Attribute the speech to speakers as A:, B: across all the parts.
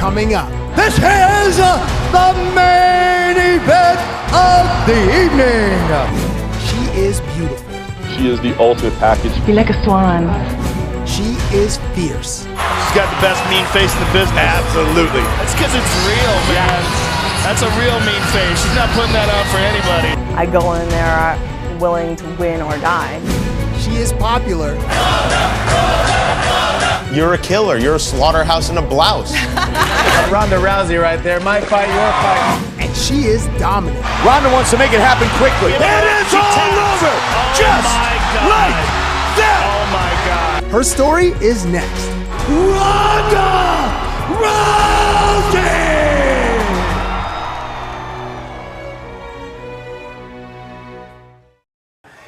A: coming up. This is the main event of the evening. She is beautiful.
B: She is the ultimate package.
C: Be like a swan.
A: She is fierce.
D: She's got the best mean face in the business.
E: Absolutely.
D: That's because it's real, man. That's a real mean face. She's not putting that on for anybody.
F: I go in there willing to win or die.
A: She is popular.
E: You're a killer. You're a slaughterhouse in a blouse.
G: Ronda Rousey right there. My fight, your fight.
A: And she is dominant.
E: Ronda wants to make it happen quickly.
D: It is all over. Just like that. Oh my God.
A: Her story is next. Ronda Rousey!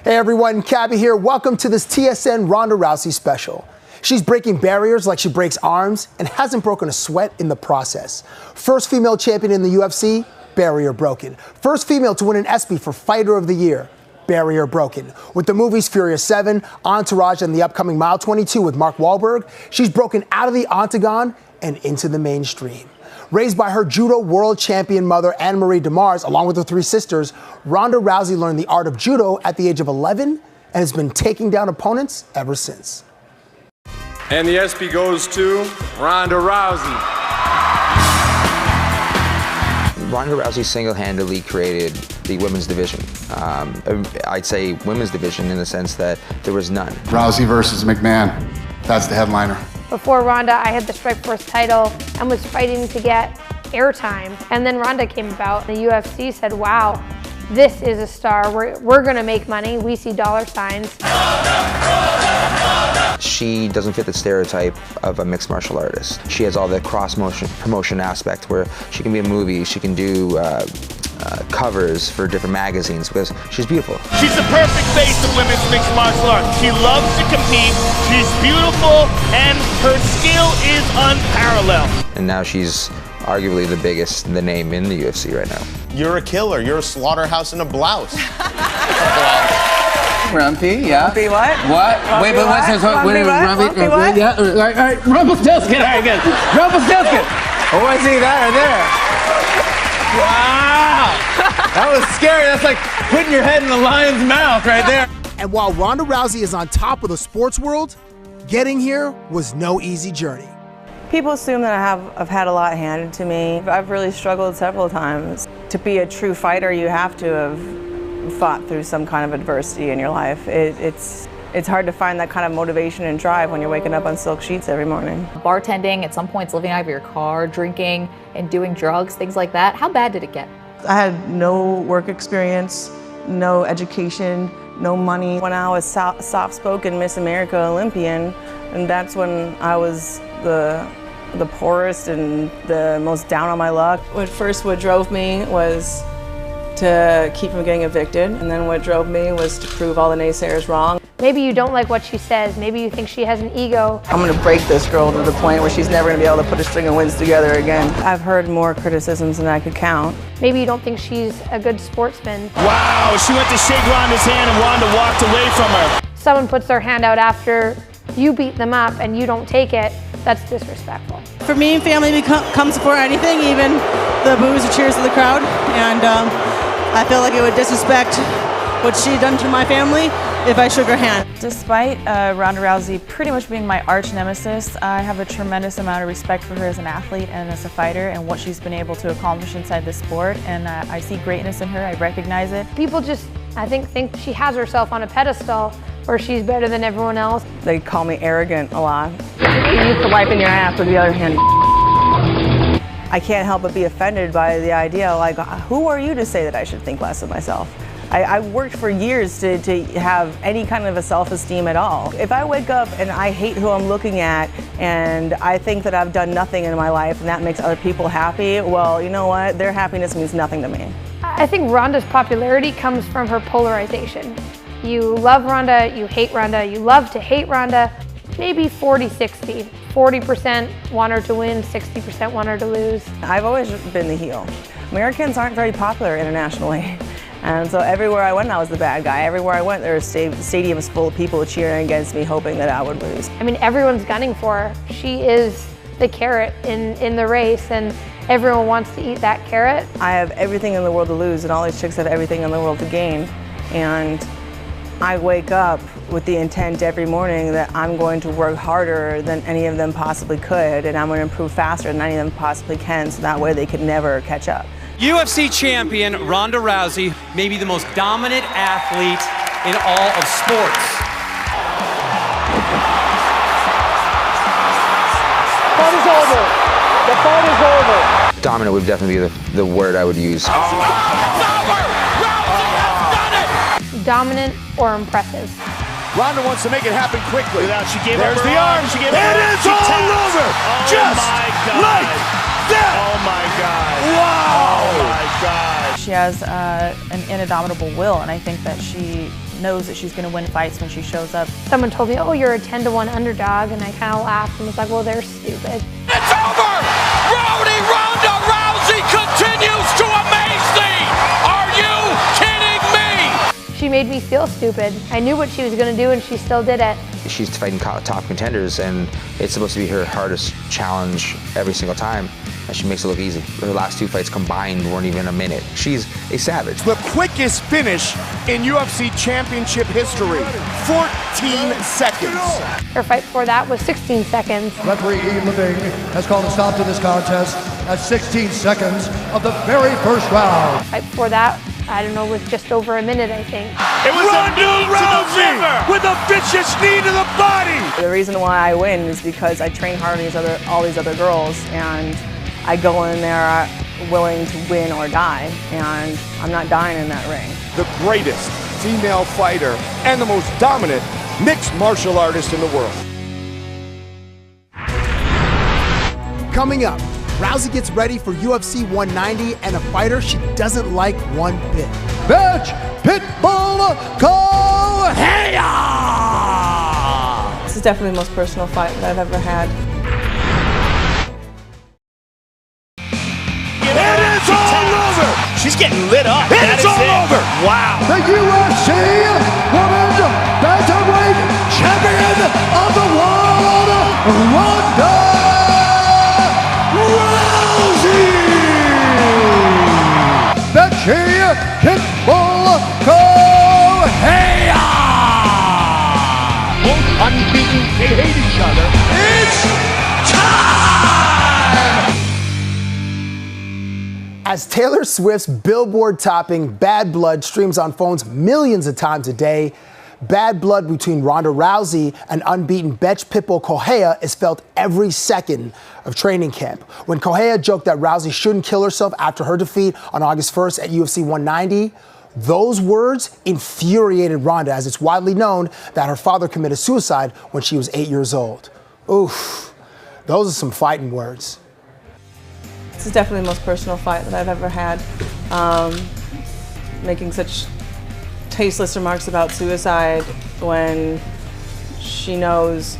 A: Hey everyone, Cabby here. Welcome to this TSN Ronda Rousey special. She's breaking barriers like she breaks arms and hasn't broken a sweat in the process. First female champion in the UFC, barrier broken. First female to win an ESPY for Fighter of the Year, barrier broken. With the movies Furious 7, Entourage, and the upcoming Mile 22 with Mark Wahlberg, she's broken out of the octagon and into the mainstream. Raised by her judo world champion mother, Anne-Marie DeMars, along with her three sisters, Ronda Rousey learned the art of judo at the age of 11 and has been taking down opponents ever since.
G: And the ESPY goes to Ronda Rousey.
H: Ronda Rousey single-handedly created the women's division. I'd say women's division in the sense that there was none.
I: Rousey versus McMahon. That's the headliner.
J: Before Ronda, I had the Strikeforce title and was fighting to get airtime. And then Ronda came about. The UFC said, wow, this is a star. We're gonna make money. We see dollar signs.
H: She doesn't fit the stereotype of a mixed martial artist. She has all the cross-motion promotion aspect where she can be in a movie, she can do covers for different magazines because she's beautiful.
D: She's the perfect face of women's mixed martial arts. She loves to compete. She's beautiful, and her skill is unparalleled.
H: And now she's arguably the biggest name in the UFC right now.
E: You're a killer. You're a slaughterhouse in a blouse.
G: Grumpy, yeah.
F: Grumpy what?
G: What? Wait, but what's this?
F: Grumpy what? Grumpy what?
G: Yeah, all right. Rumpelstiltskin, all right, good. Rumpelstiltskin. Oh, I see that right there. Wow! That was scary. That's like putting your head in the lion's mouth right there.
A: And while Ronda Rousey is on top of the sports world, getting here was no easy journey.
F: People assume that I've had a lot handed to me. I've really struggled several times. To be a true fighter, you have to have fought through some kind of adversity in your life. It's hard to find that kind of motivation and drive when you're waking up on silk sheets every morning.
C: Bartending, at some points living out of your car, drinking and doing drugs, things like that. How bad did it get?
F: I had no work experience, no education, no money. When I was soft-spoken Miss America Olympian, and that's when I was the poorest and the most down on my luck. What drove me was to keep from getting evicted, and then what drove me was to prove all the naysayers wrong.
J: Maybe you don't like what she says. Maybe you think she has an ego.
F: I'm gonna break this girl to the point where she's never gonna be able to put a string of wins together again. I've heard more criticisms than I could count.
J: Maybe you don't think she's a good sportsman.
D: Wow, she went to shake Ronda's hand and Ronda walked away from her.
J: Someone puts their hand out after you beat them up and you don't take it. That's disrespectful.
F: For me, family comes before anything, even the boos or cheers of the crowd. And I feel like it would disrespect what she'd done to my family if I shook her hand.
K: Despite Ronda Rousey pretty much being my arch nemesis, I have a tremendous amount of respect for her as an athlete and as a fighter and what she's been able to accomplish inside this sport. And I see greatness in her, I recognize it.
J: People just, I think she has herself on a pedestal where she's better than everyone else.
F: They call me arrogant a lot. You're used to wiping your ass with the other hand. I can't help but be offended by the idea, like, who are you to say that I should think less of myself? I worked for years to have any kind of a self-esteem at all. If I wake up and I hate who I'm looking at and I think that I've done nothing in my life and that makes other people happy, well, you know what? Their happiness means nothing to me.
J: I think Ronda's popularity comes from her polarization. You love Ronda, you hate Ronda, you love to hate Ronda. Maybe 40-60. 40% want her to win, 60% want her to lose.
F: I've always been the heel. Americans aren't very popular internationally. And so everywhere I went, I was the bad guy. Everywhere I went, there were stadiums full of people cheering against me, hoping that I would lose.
J: I mean, everyone's gunning for her. She is the carrot in the race, and everyone wants to eat that carrot.
F: I have everything in the world to lose, and all these chicks have everything in the world to gain. And I wake up with the intent every morning that I'm going to work harder than any of them possibly could, and I'm going to improve faster than any of them possibly can, so that way they could never catch up.
L: UFC champion Ronda Rousey may be the most dominant athlete in all of sports.
M: Fight is over. The fight is over.
H: Dominant would definitely be the word I would use.
M: It's over. Rousey has done it.
J: Dominant or impressive.
E: Ronda wants to make it happen quickly.
D: She gave
E: There's
D: up
E: the
D: her
E: arm.
D: She gave
E: it
D: up her
E: is all over. Just
D: my God.
E: like that.
D: Oh my God.
E: Wow.
D: Oh my God.
K: She has an indomitable will, and I think that she knows that she's going to win fights when she shows up.
J: Someone told me, oh, you're a 10-to-1 underdog, and I kind of laughed and was like, well, they're stupid.
M: It's over. Ronda Rousey continues to amaze me. Are you kidding me?
J: She made me feel stupid. I knew what she was going to do, and she still did it.
H: She's fighting top contenders, and it's supposed to be her hardest challenge every single time, and she makes it look easy. Her last 2 fights combined weren't even a minute. She's a savage.
E: The quickest finish in UFC championship history, 14 seconds.
J: Her fight before that was 16 seconds.
N: Referee Ian Levine has called a stop to this contest at 16 seconds of the very first round.
J: Fight before that, I don't know, was just over a minute, I think.
E: It was Ronda Rousey with a vicious knee to the body.
F: The reason why I win is because I train hard on all these other girls, and I go in there willing to win or die, and I'm not dying in that ring.
E: The greatest female fighter and the most dominant mixed martial artist in the world.
A: Coming up, Rousey gets ready for UFC 190 and a fighter she doesn't like one bit.
N: Bitch Pitbull Correa!
F: This is definitely the most personal fight that I've ever had.
E: It is all over!
D: She's getting lit up.
E: It's all over!
D: Wow.
N: The UFC Women's Bantamweight Champion of the World, Ronda Rousey! Betchy Pitbull Correa!
E: Both unbeaten, they hate each other.
N: It's time!
A: As Taylor Swift's Billboard-topping Bad Blood streams on phones millions of times a day, bad blood between Ronda Rousey and unbeaten Betch Pitbull Correa is felt every second of training camp. When Correa joked that Rousey shouldn't kill herself after her defeat on August 1st at UFC 190, those words infuriated Ronda, as it's widely known that her father committed suicide when she was 8 years old. Oof, those are some fighting words.
F: This is definitely the most personal fight that I've ever had. Making such tasteless remarks about suicide when she knows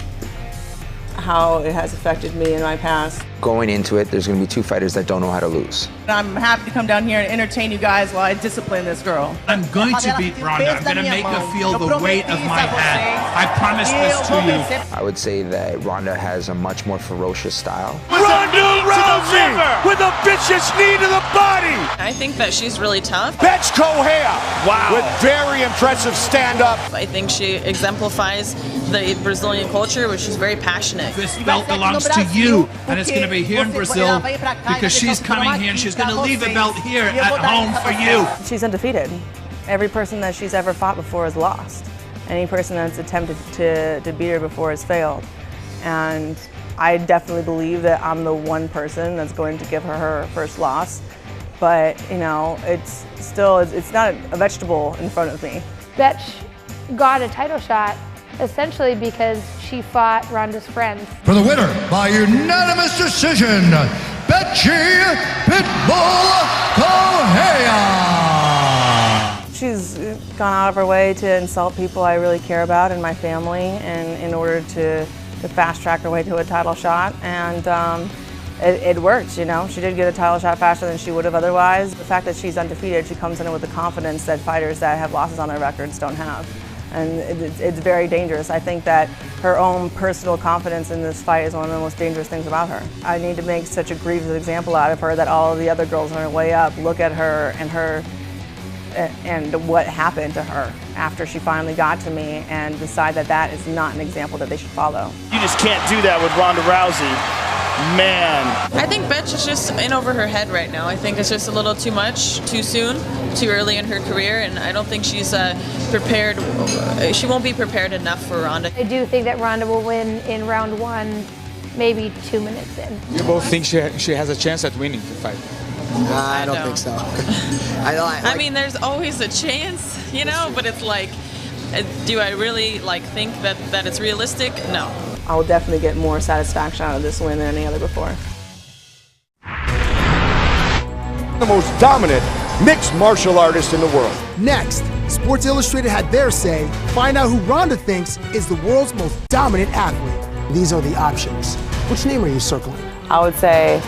F: how it has affected me in my past.
H: Going into it, there's going to be 2 fighters that don't know how to lose.
O: I'm happy to come down here and entertain you guys while I discipline this girl.
P: I'm going to beat Ronda. I'm going to make her feel the weight of my head. I promise this to you.
H: I would say that Ronda has a much more ferocious style.
E: Ronda Rousey with a vicious knee to the body.
O: I think that she's really tough.
E: Betch Correa, wow, with very impressive stand-up.
O: I think she exemplifies the Brazilian culture, which is very passionate.
P: This belt belongs to you, and it's going to be here in Brazil because she's coming here and she's going to leave the belt here at home for you.
F: She's undefeated. Every person that she's ever fought before has lost. Any person that's attempted to beat her before has failed. And I definitely believe that I'm the one person that's going to give her first loss. But, you know, it's not a vegetable in front of me.
J: Betch got a title shot essentially because she fought Ronda's friends.
N: For the winner by unanimous decision, Betchy Pitbull Correa.
F: She's gone out of her way to insult people I really care about in my family, and in order to fast track her way to a title shot. And it worked, you know. She did get a title shot faster than she would have otherwise. The fact that she's undefeated, she comes in with the confidence that fighters that have losses on their records don't have. And it's very dangerous. I think that her own personal confidence in this fight is one of the most dangerous things about her. I need to make such a grievous example out of her that all of the other girls on her way up look at her and what happened to her after she finally got to me and decide that that is not an example that they should follow.
D: You just can't do that with Ronda Rousey. Man.
O: I think Betch is just in over her head right now. I think it's just a little too much, too soon, too early in her career, and I don't think she's prepared. She won't be prepared enough for Ronda.
J: I do think that Ronda will win in round 1, maybe 2 minutes in.
Q: You both think she has a chance at winning the fight?
A: I don't think so.
O: I mean, there's always a chance, you know, but it's like, do I really think that it's realistic? No.
F: I will definitely get more satisfaction out of this win than any other before.
E: The most dominant mixed martial artist in the world.
A: Next, Sports Illustrated had their say. Find out who Ronda thinks is the world's most dominant athlete. These are the options. Which name are you circling?
F: I would say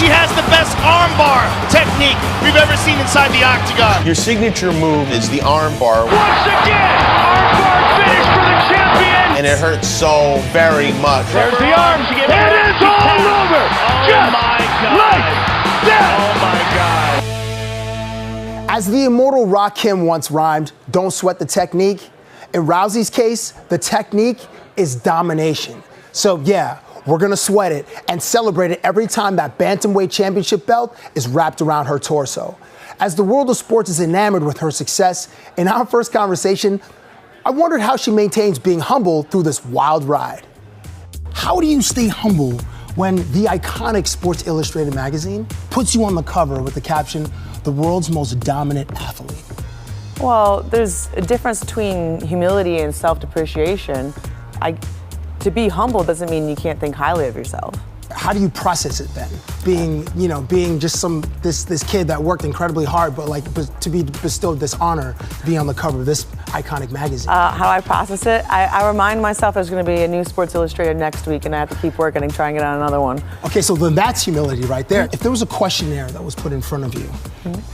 D: She has the best armbar technique we've ever seen inside the octagon.
R: Your signature move is the armbar.
D: Once again, armbar finish for the champion.
R: And it hurts so very much.
D: There's the arms again.
E: It is all over.
D: Oh my God.
E: Like that.
D: Oh my God.
A: As the immortal Rakim once rhymed, don't sweat the technique. In Rousey's case, the technique is domination. So yeah, we're gonna sweat it and celebrate it every time that bantamweight championship belt is wrapped around her torso. As the world of sports is enamored with her success, in our first conversation, I wondered how she maintains being humble through this wild ride. How do you stay humble when the iconic Sports Illustrated magazine puts you on the cover with the caption, "The world's most dominant athlete"?
F: Well, there's a difference between humility and self-depreciation. To be humble doesn't mean you can't think highly of yourself.
A: How do you process it then? Being just this kid that worked incredibly hard, but to be bestowed this honor, to be on the cover of this iconic magazine.
F: How do I process it? I remind myself there's going to be a new Sports Illustrated next week, and I have to keep working and try and get on another one.
A: Okay, so then that's humility right there. If there was a questionnaire that was put in front of you,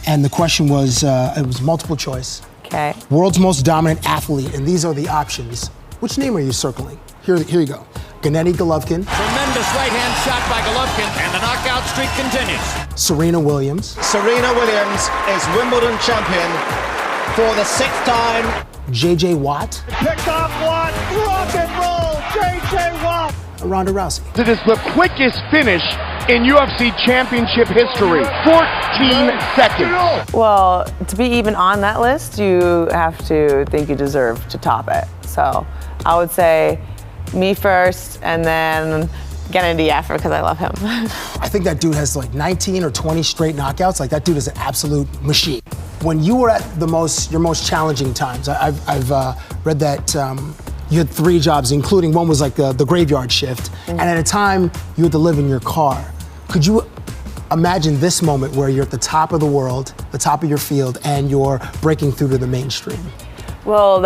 A: and the question was, it was multiple choice.
F: Okay.
A: World's most dominant athlete, and these are the options. Which name are you circling? Here you go. Gennady Golovkin.
M: Tremendous right-hand shot by Golovkin, and the knockout streak continues.
A: Serena Williams.
S: Serena Williams is Wimbledon champion for the 6th time.
A: J.J. Watt.
E: Picked off Watt. Rock and roll. J.J. Watt.
A: Ronda Rousey.
E: It is the quickest finish in UFC championship history. 14 seconds.
F: Well, to be even on that list, you have to think you deserve to top it. So I would say me first, and then Gennady after, because I love him.
A: I think that dude has 19 or 20 straight knockouts. That dude is an absolute machine. When you were at your most challenging times, I've read that you had 3 jobs, including one was the graveyard shift, and at a time you had to live in your car. Could you imagine this moment where you're at the top of the world, the top of your field, and you're breaking through to the mainstream?
F: Well,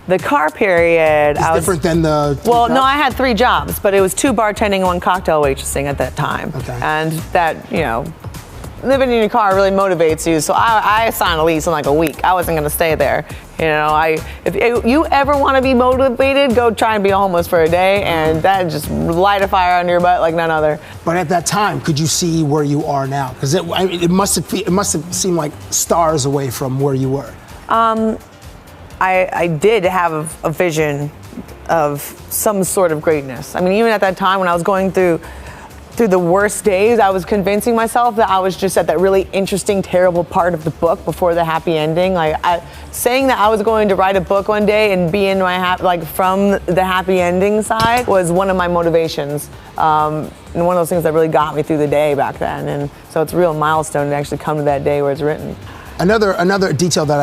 F: the car period.
A: It's different than the.
F: Well, no, I had 3 jobs, but it was 2 bartending and 1 cocktail waitressing at that time.
A: Okay.
F: And that, living in your car really motivates you. So I signed a lease in a week. I wasn't going to stay there. If you ever want to be motivated, go try and be homeless for a day, and that just light a fire under your butt like none other.
A: But at that time, could you see where you are now? Because it must have seemed like stars away from where you were.
F: I did have a vision of some sort of greatness. I mean, even at that time when I was going through the worst days, I was convincing myself that I was just at that really interesting, terrible part of the book before the happy ending. Saying that I was going to write a book one day and be in my from the happy ending side was one of my motivations, and one of those things that really got me through the day back then. And so it's a real milestone to actually come to that day where it's written.
A: Another detail that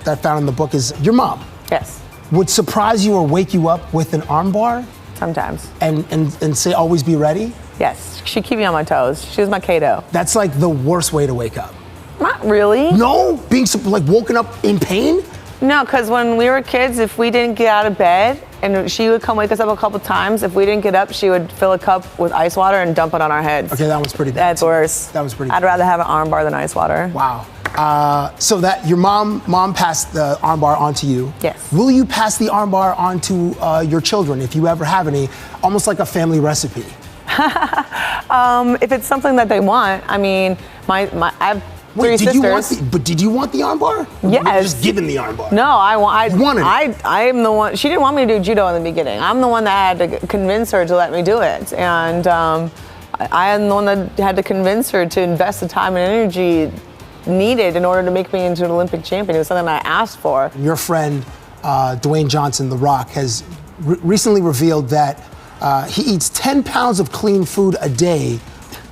A: I found in the book is your mom.
F: Yes.
A: Would surprise you or wake you up with an armbar?
F: Sometimes.
A: And say always be ready?
F: Yes, she'd keep me on my toes. She was my Kato.
A: That's the worst way to wake up.
F: Not really.
A: No? Being woken up in pain?
F: No, because when we were kids, if we didn't get out of bed, and she would come wake us up a couple times, if we didn't get up, she would fill a cup with ice water and dump it on our heads.
A: Okay, that was pretty bad.
F: That's worse.
A: That was pretty
F: I'd
A: bad.
F: rather have an armbar than ice water.
A: Wow. So that your mom passed the armbar on to you.
F: Yes.
A: Will you pass the armbar on to your children if you ever have any? Almost like a family recipe.
F: If it's something that they want, I mean, I have three sisters.
A: But did you want the armbar? Or
F: yes.
A: were you just given the armbar?
F: No, I
A: wanted it.
F: I'm the one. She didn't want me to do judo in the beginning. I'm the one that had to convince her to let me do it, and I am the one that had to convince her to invest the time and energy needed in order to make me into an Olympic champion. It was something I asked for.
A: Your friend Dwayne Johnson, The Rock, has recently revealed that he eats 10 pounds of clean food a day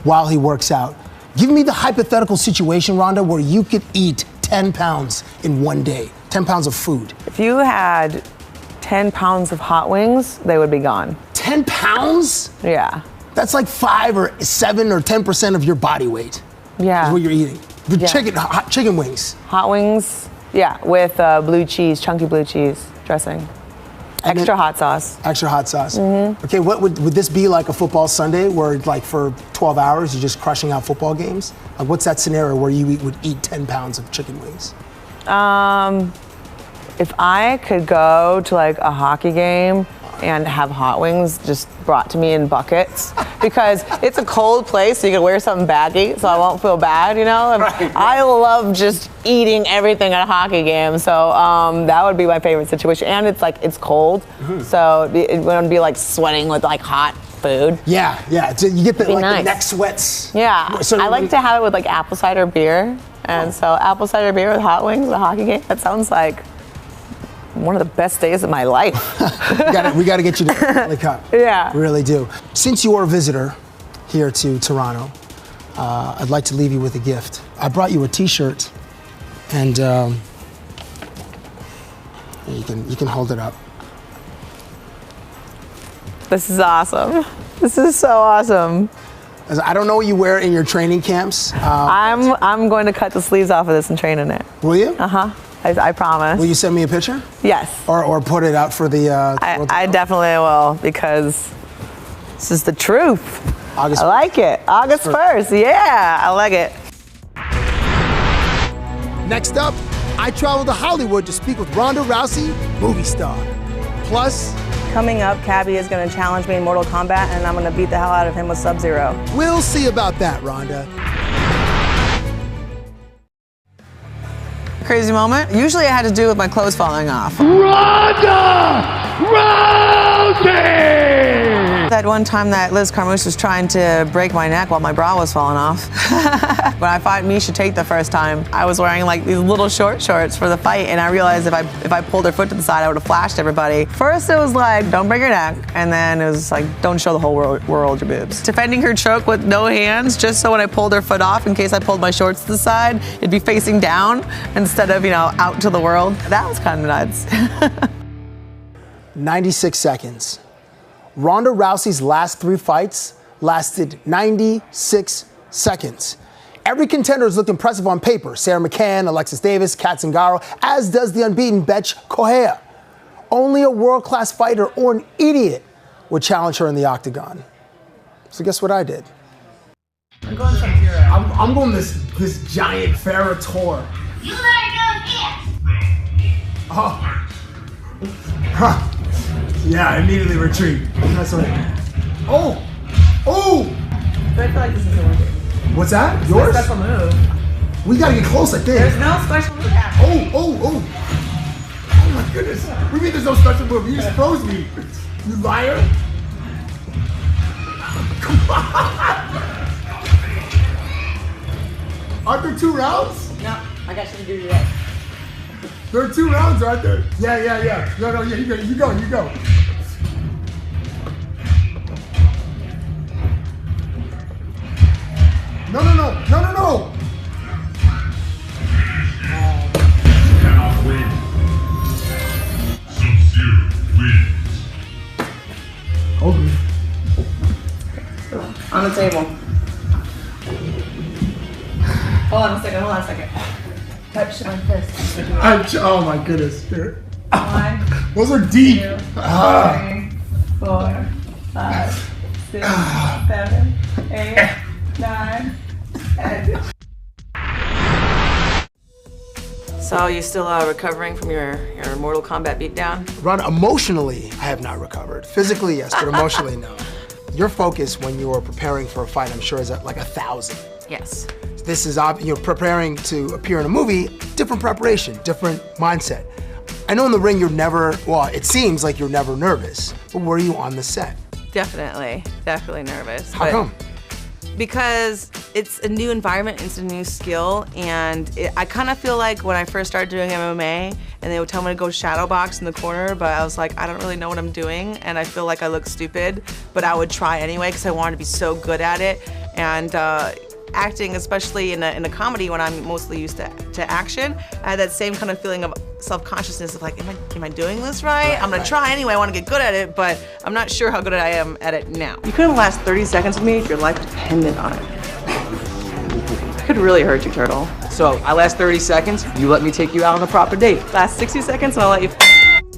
A: while he works out. Give me the hypothetical situation, Ronda, where you could eat 10 pounds in one day, 10 pounds of food.
F: If you had 10 pounds of hot wings, they would be gone.
A: 10 pounds?
F: Yeah.
A: That's like 5 or 7 or 10% of your body weight.
F: Yeah.
A: Is what you're eating. The
F: Yeah.
A: hot chicken wings.
F: Hot wings, yeah, with blue cheese, chunky blue cheese dressing. Extra hot sauce.
A: Extra hot sauce.
F: Mm-hmm.
A: Okay, what would this be like a football Sunday where like for 12 hours you're just crushing out football games? Like what's that scenario where you would eat 10 pounds of chicken wings?
F: If I could go to like a hockey game and have hot wings just brought to me in buckets, because it's a cold place, so you can wear something baggy, so I won't feel bad, you know?
A: Right.
F: I love just eating everything at a hockey game, so that would be my favorite situation. And it's like, it's cold, so it wouldn't be like sweating with like hot food.
A: Yeah, yeah, so you get the, like,
F: nice.
A: the neck sweats.
F: Yeah,
A: So
F: I like to have it with like apple cider beer, and so apple cider beer with hot wings at a hockey game, that sounds like one of the best days of my life.
A: we got to get you to the Stanley Cup.
F: Yeah.
A: We really do. Since you're a visitor here to Toronto, I'd like to leave you with a gift. I brought you a T-shirt, and you can hold it up.
F: This is awesome. This is so awesome.
A: I don't know what you wear in your training camps.
F: I'm going to cut the sleeves off of this and train in it.
A: Will you?
F: Uh-huh. I promise.
A: Will you send me a picture?
F: Yes.
A: Or put it out for the
F: I definitely will, because this is the truth.
A: August
F: I like it. August 1st. Yeah, I like it.
A: Next up, I traveled to Hollywood to speak with Ronda Rousey, movie star. Plus,
F: Coming up, Cabby is going to challenge me in Mortal Kombat, and I'm going to beat the hell out of him with Sub-Zero.
A: We'll see about that, Ronda.
F: Crazy moment. Usually I had to do with my clothes falling off.
E: Ronda Rousey!
F: That one time that Liz Carmouche was trying to break my neck while my bra was falling off. But I thought Misha Tate the first time. I was wearing like these little short shorts for the fight, and I realized if I pulled her foot to the side, I would have flashed everybody. First it was like, don't break your neck, and then it was like, don't show the whole world your boobs. Defending her choke with no hands, just so when I pulled her foot off, in case I pulled my shorts to the side, it'd be facing down instead of, you know, out to the world. That was kind of nuts.
A: 96 seconds. Ronda Rousey's last 3 fights lasted 96 seconds. Every contender has looked impressive on paper. Sarah McCann, Alexis Davis, Kat Zingaro, as does the unbeaten Betch Correia. Only a world-class fighter or an idiot would challenge her in the octagon. So guess what I did? I'm going this giant Ferrator.
T: You better go here.
A: Oh. Huh. Yeah, I immediately retreat. That's right. Oh! Oh!
F: I feel like this is working.
A: What's that? Yours?
F: Special move.
A: We gotta get close, I think.
F: There's no special move happening.
A: Oh my goodness. What do you mean there's no special move? You just froze me. You liar. Come on. Aren't there 2 rounds?
F: No, I got you to do that.
A: There are 2 rounds, aren't there? Yeah. No, yeah, you go. No.
T: Cannot win. Sub-Zero wins.
A: Hold me.
F: On the table. Hold on a second. Touch my fist.
A: Oh my goodness. Here.
F: 1,
A: Those are deep.
F: 2, 3, 4, 5, 6, 7, 8, 9, 10. So you still recovering from your Mortal Kombat beatdown?
A: Ronda, emotionally, I have not recovered. Physically, yes, but emotionally, no. Your focus when you are preparing for a fight, I'm sure, is at like 1,000.
F: Yes.
A: This is, you're preparing to appear in a movie, different preparation, different mindset. I know in the ring you're never, well, it seems like you're never nervous, but were you on the set?
F: Definitely nervous.
A: How come?
F: Because it's a new environment, it's a new skill, and I kind of feel like when I first started doing MMA, and they would tell me to go shadow box in the corner, but I was like, I don't really know what I'm doing, and I feel like I look stupid, but I would try anyway because I wanted to be so good at it. And acting, especially in a comedy when I'm mostly used to action, I had that same kind of feeling of self-consciousness of like, am I doing this right? I'm gonna try anyway, I wanna get good at it, but I'm not sure how good I am at it now. You couldn't last 30 seconds with me if your life depended on it. I could really hurt you, Turtle.
G: So I last 30 seconds, you let me take you out on a proper date.
F: Last 60 seconds and I'll let you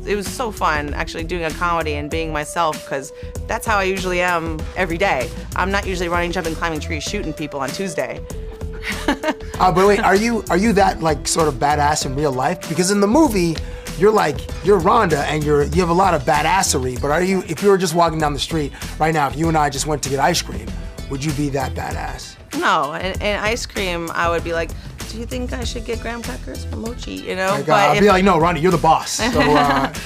F: It was so fun actually doing a comedy and being myself, because that's how I usually am every day. I'm not usually running, jumping, climbing trees, shooting people on Tuesday.
A: But wait, are you that like sort of badass in real life? Because in the movie, you're Ronda and you have a lot of badassery, but if you were just walking down the street right now, if you and I just went to get ice cream, would you be that badass?
F: No, and ice cream, I would be like, do you think I should get graham crackers for Mochi, you know?
A: Like, I'd be like, no, Ronda, you're the boss, so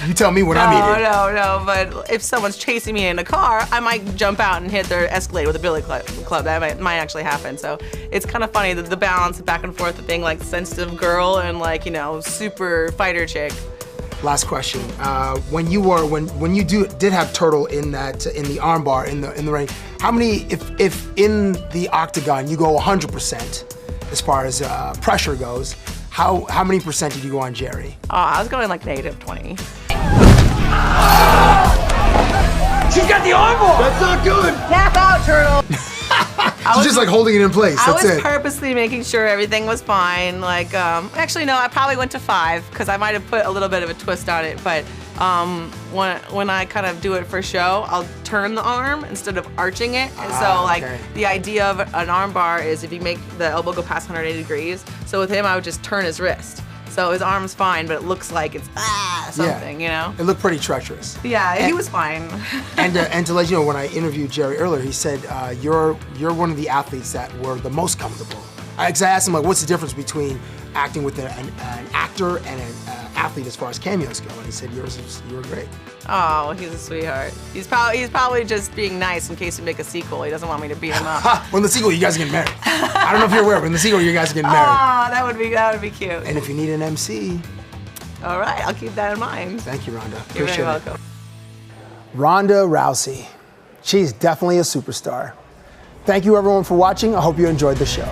A: you tell me what I'm eating.
F: No, but if someone's chasing me in a car, I might jump out and hit their Escalade with a billy club. That might actually happen. So it's kind of funny, the balance back and forth of being like sensitive girl and like, you know, super fighter chick.
A: Last question. When you did have Turtle in the armbar in the ring, how many, if in the octagon you go 100% as far as pressure goes, how many percent did you go on Jerry?
F: I was going like -20.
G: She's got the armbar!
A: That's not good!
F: Tap out, Turtle!
A: She's just like holding it in place, that's it.
F: I was purposely making sure everything was fine. Like, actually no, I probably went to 5 because I might have put a little bit of a twist on it, but when I kind of do it for show, I'll turn the arm instead of arching it. And so like the idea of an arm bar is if you make the elbow go past 180 degrees. So with him, I would just turn his wrist. So his arm's fine, but it looks like it's something, you know?
A: It looked pretty treacherous.
F: Yeah, he was fine.
A: and to let you know, when I interviewed Jerry earlier, he said you're one of the athletes that were the most comfortable. Because I asked him like, what's the difference between acting with an actor and an athlete as far as cameos go? And he said you were great.
F: Oh, he's a sweetheart. He's probably just being nice in case we make a sequel. He doesn't want me to beat him up.
A: Well, in the sequel, you guys are getting married. I don't know if you're aware, but in the sequel, you guys are getting married.
F: Oh, that would be cute.
A: And if you need an MC.
F: All right, I'll keep that in mind.
A: Thank you, Ronda.
F: You're very welcome.
A: Ronda Rousey. She's definitely a superstar. Thank you, everyone, for watching. I hope you enjoyed the show.